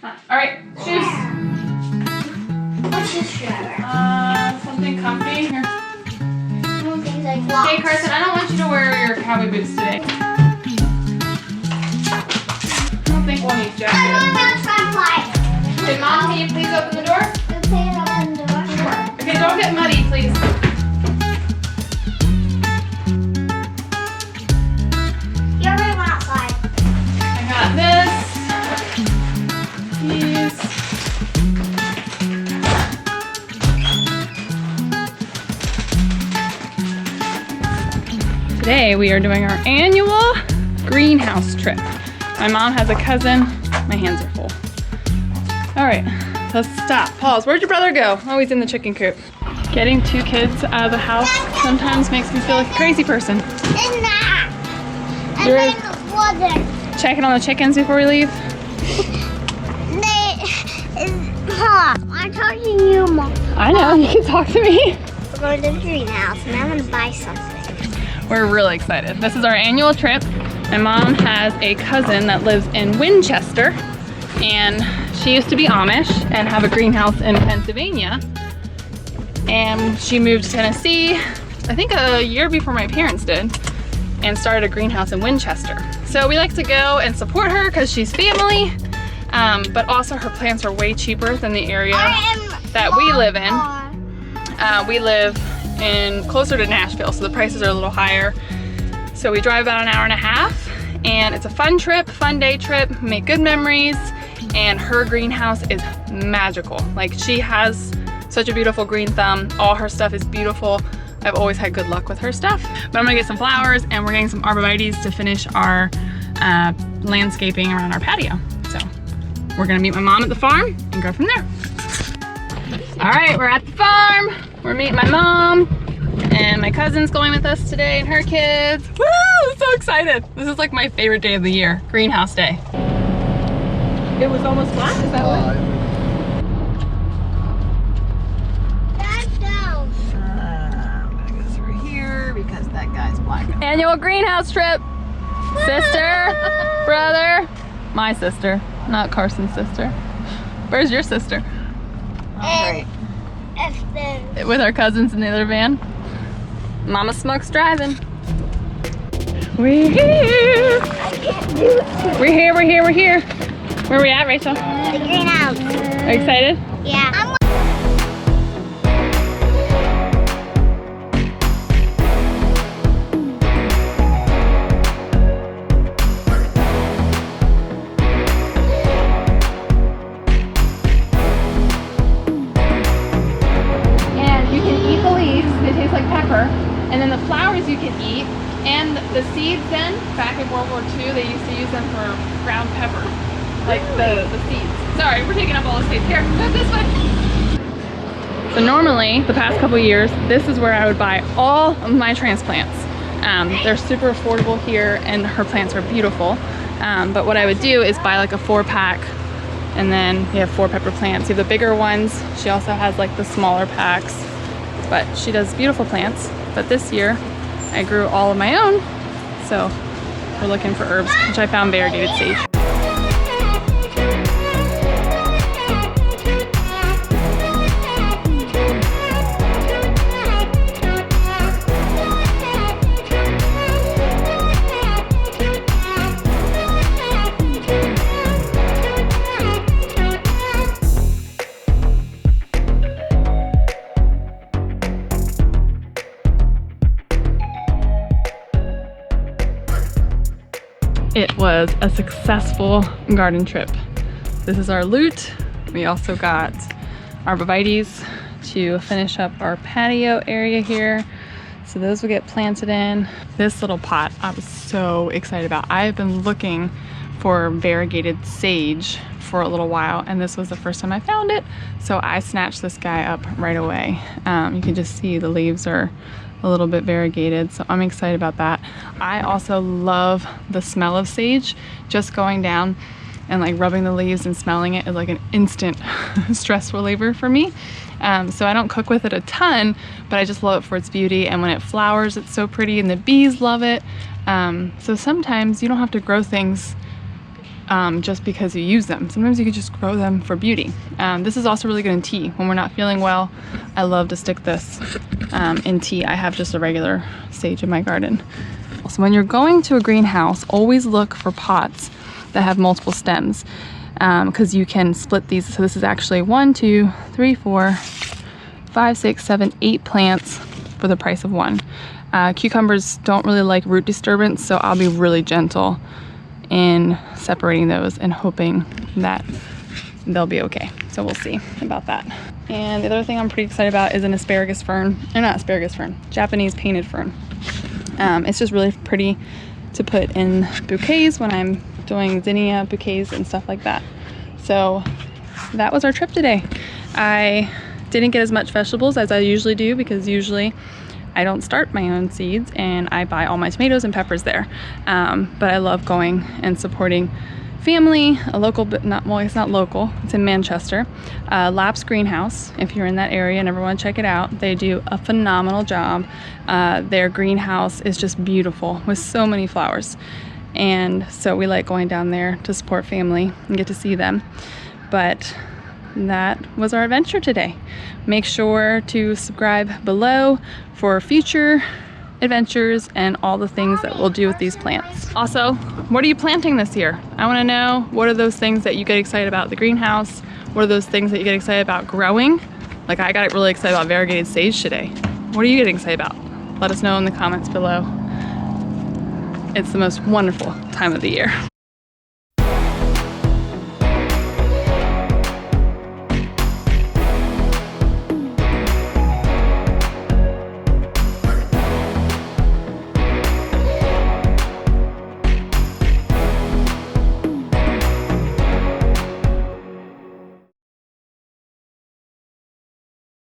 Alright, shoes. What shoes should I wear? Something comfy. Here. Things like blocks. Hey Carson, I don't want you to wear your cowboy boots today. I don't think we'll need jacket. I'm going to try and fly. Okay, Mom, can you please open the door? Okay, open the door. Sure. Okay, don't get muddy, please. You're ready to outside. I got this. These. Today we are doing our annual greenhouse trip. My mom has a cousin. My hands are full. All right, let's stop. Pause. Where'd your brother go? Oh, he's in the chicken coop. Getting 2 kids out of the house sometimes makes me feel like a crazy person. In that. And You're then the water. checking on the chickens before we leave. I'm talking to you, Mom. I know, you can talk to me. We're going to the greenhouse and I'm going to buy something. We're really excited. This is our annual trip. My mom has a cousin that lives in Winchester, and she used to be Amish and have a greenhouse in Pennsylvania. And she moved to Tennessee, I think a year before my parents did, and started a greenhouse in Winchester. So we like to go and support her because she's family, but also her plants are way cheaper than the area that we live in. We live in closer to Nashville, so the prices are a little higher. So we drive about an hour and a half, and it's a fun trip, fun day trip, make good memories, and her greenhouse is magical. Like, she has such a beautiful green thumb. All her stuff is beautiful. I've always had good luck with her stuff. But I'm gonna get some flowers, and we're getting some arborvitaes to finish our landscaping around our patio. So we're gonna meet my mom at the farm and go from there. All right, we're at the farm. We're meeting my mom, and my cousin's going with us today and her kids. Woo, I'm so excited. This is like my favorite day of the year, greenhouse day. It was almost black, is that what? I'm gonna go through here because that guy's black. Annual greenhouse trip. Sister, brother, my sister, not Carson's sister. Where's your sister? Great. With our cousins in the other van. Mama Smoke's driving. We're here. We're here, we're here, we're here. Where are we at, Rachel? The greenhouse. Are you excited? Yeah. And then the flowers you can eat, and the seeds then, back in World War II, they used to use them for ground pepper, like the seeds. Sorry, we're taking up all the space. Here, go this way. So normally, the past couple years, this is where I would buy all of my transplants. They're super affordable here, and her plants are beautiful. But what I would do is buy like a 4-pack, and then you have 4 pepper plants. You have the bigger ones. She also has like the smaller packs, but she does beautiful plants. But this year, I grew all of my own, so we're looking for herbs, which I found variegated sage. It was a successful garden trip. This is our loot. We also got arborvitaes to finish up our patio area here. So those will get planted in. This little pot I was so excited about. I've been looking for variegated sage for a little while, and this was the first time I found it. So I snatched this guy up right away. You can just see the leaves are a little bit variegated, so I'm excited about that. I also love the smell of sage. Just going down and like rubbing the leaves and smelling it is like an instant stress reliever for me. So I don't cook with it a ton, but I just love it for its beauty, and when it flowers it's so pretty and the bees love it. So sometimes you don't have to grow things just because you use them. Sometimes you could just grow them for beauty. This is also really good in tea. When we're not feeling well, I love to stick this in tea. I have just a regular sage in my garden. So when you're going to a greenhouse, always look for pots that have multiple stems, because you can split these. So this is actually 1, 2, 3, 4, 5, 6, 7, 8 plants for the price of one. Cucumbers don't really like root disturbance, so I'll be really gentle in separating those and hoping that they'll be okay. So we'll see about that. And the other thing I'm pretty excited about is an asparagus fern, or not asparagus fern, Japanese painted fern. It's just really pretty to put in bouquets when I'm doing zinnia bouquets and stuff like that. So that was our trip today. I didn't get as much vegetables as I usually do, because usually I don't start my own seeds and I buy all my tomatoes and peppers there. But I love going and supporting family, a local, but not, well, it's not local, it's in Manchester. Lap's Greenhouse, if you're in that area and ever want to check it out, they do a phenomenal job. Their greenhouse is just beautiful with so many flowers. And so we like going down there to support family and get to see them. But that was our adventure today. Make sure to subscribe below for future adventures and all the things that we'll do with these plants. Also, what are you planting this year? I want to know, what are those things that you get excited about at the greenhouse? What are those things that you get excited about growing? Like I got really excited about variegated sage today. What are you getting excited about? Let us know in the comments below. It's the most wonderful time of the year.